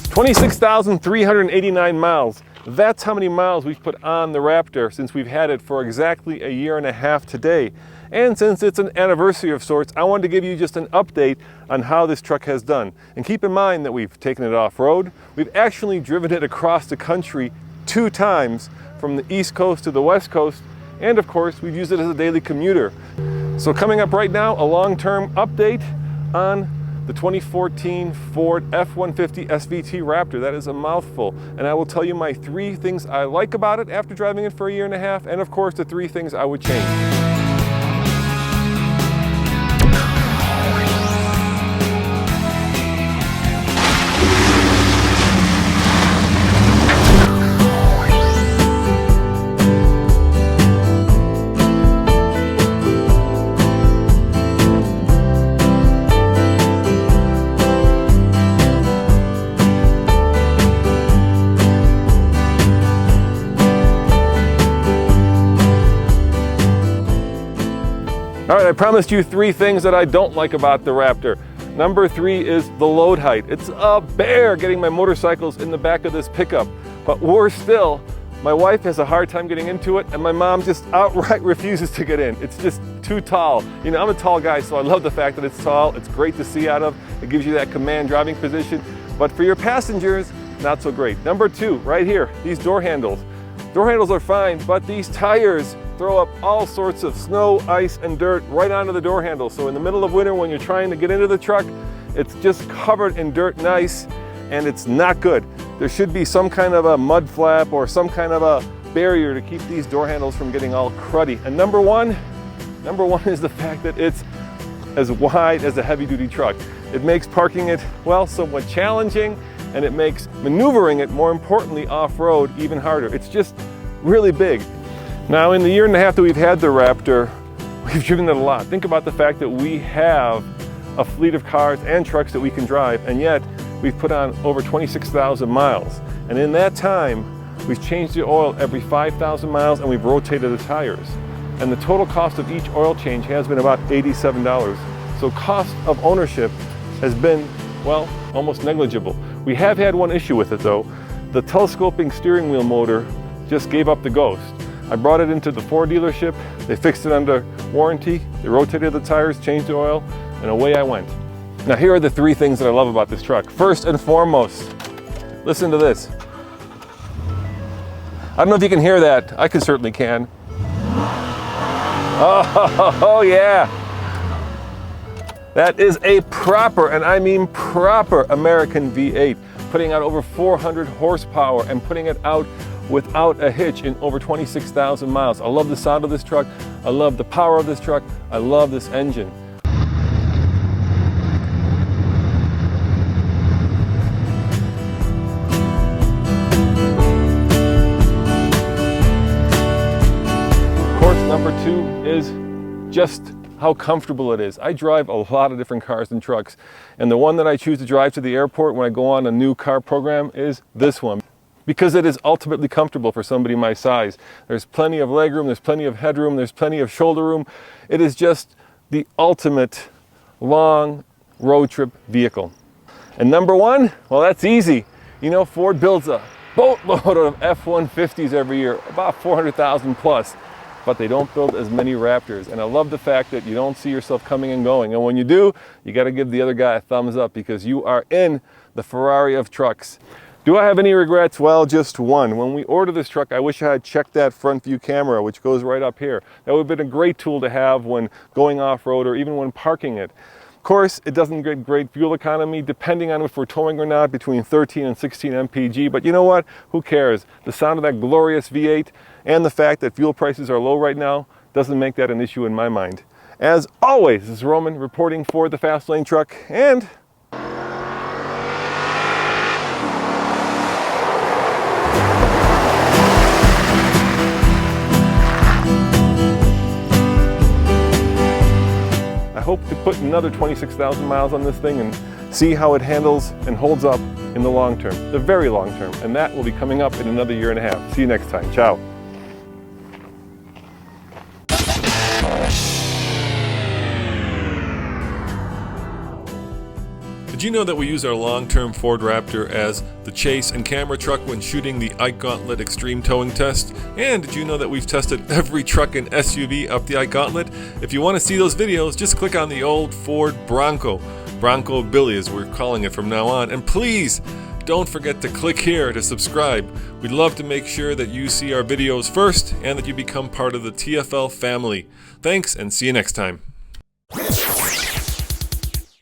26,389 miles. That's how many miles we've put on the Raptor since we've had it for exactly a year and a half today. And since it's an anniversary of sorts, I wanted to give you just an update on how this truck has done. And keep in mind that we've taken it off-road. We've actually driven it across the country 2 times, from the East Coast to the West Coast. And of course, we've used it as a daily commuter. So coming up right now, a long-term update on the 2014 Ford F-150 SVT Raptor. That is a mouthful. And I will tell you my 3 things I like about it after driving it for a year and a half, and of course the 3 things I would change. All right, I promised you 3 things that I don't like about the Raptor. Number 3 is the load height. It's a bear getting my motorcycles in the back of this pickup. But worse still, my wife has a hard time getting into it, and my mom just outright refuses to get in. It's just too tall. You know, I'm a tall guy, so I love the fact that it's tall. It's great to see out of. It gives you that command driving position. But for your passengers, not so great. Number 2, right here, these door handles. Door handles are fine, but these tires throw up all sorts of snow, ice, and dirt right onto the door handle. So in the middle of winter, when you're trying to get into the truck, it's just covered in dirt and ice, and it's not good. There should be some kind of a mud flap or some kind of a barrier to keep these door handles from getting all cruddy. And number one is the fact that it's as wide as a heavy-duty truck. It makes parking it, well, somewhat challenging, and it makes maneuvering it, more importantly, off-road, even harder. It's just really big. Now, in the year and a half that we've had the Raptor, we've driven it a lot. Think about the fact that we have a fleet of cars and trucks that we can drive, and yet we've put on over 26,000 miles. And in that time, we've changed the oil every 5,000 miles, and we've rotated the tires. And the total cost of each oil change has been about $87. So cost of ownership has been, well, almost negligible. We have had one issue with it though. The telescoping steering wheel motor just gave up the ghost. I brought it into the Ford dealership, they fixed it under warranty, they rotated the tires, changed the oil, and away I went. Now here are the 3 things that I love about this truck. First and foremost, listen to this. I don't know if you can hear that, I certainly can. Oh yeah! That is a proper, and I mean proper, American V8, putting out over 400 horsepower and putting it out without a hitch in over 26,000 miles. I love the sound of this truck. I love the power of this truck. I love this engine. Of course, number 2 is just how comfortable it is. I drive a lot of different cars and trucks, and the one that I choose to drive to the airport when I go on a new car program is this one, because it is ultimately comfortable for somebody my size. There's plenty of legroom, there's plenty of headroom, there's plenty of shoulder room. It is just the ultimate long road trip vehicle. And number 1, well, that's easy. You know, Ford builds a boatload of F-150s every year, about 400,000 plus. But they don't build as many Raptors. And I love the fact that you don't see yourself coming and going. And when you do, you got to give the other guy a thumbs up, because you are in the Ferrari of trucks. Do I have any regrets? Well, just one. When we ordered this truck, I wish I had checked that front view camera, which goes right up here. That would have been a great tool to have when going off-road or even when parking it. Of course, it doesn't get great fuel economy, depending on if we're towing or not, between 13 and 16 mpg. But you know what? Who cares? The sound of that glorious V8 and the fact that fuel prices are low right now doesn't make that an issue in my mind. As always, this is Roman reporting for the Fast Lane Truck, and I hope to put another 26,000 miles on this thing and see how it handles and holds up in the long term, the very long term. And that will be coming up in another year and a half. See you next time. Ciao. Did you know that we use our long-term Ford Raptor as the chase and camera truck when shooting the Ike Gauntlet Extreme Towing Test? And did you know that we've tested every truck and SUV up the Ike Gauntlet? If you want to see those videos, just click on the old Ford Bronco Billy as we're calling it from now on, and please don't forget to click here to subscribe. We'd love to make sure that you see our videos first and that you become part of the TFL family. Thanks, and see you next time.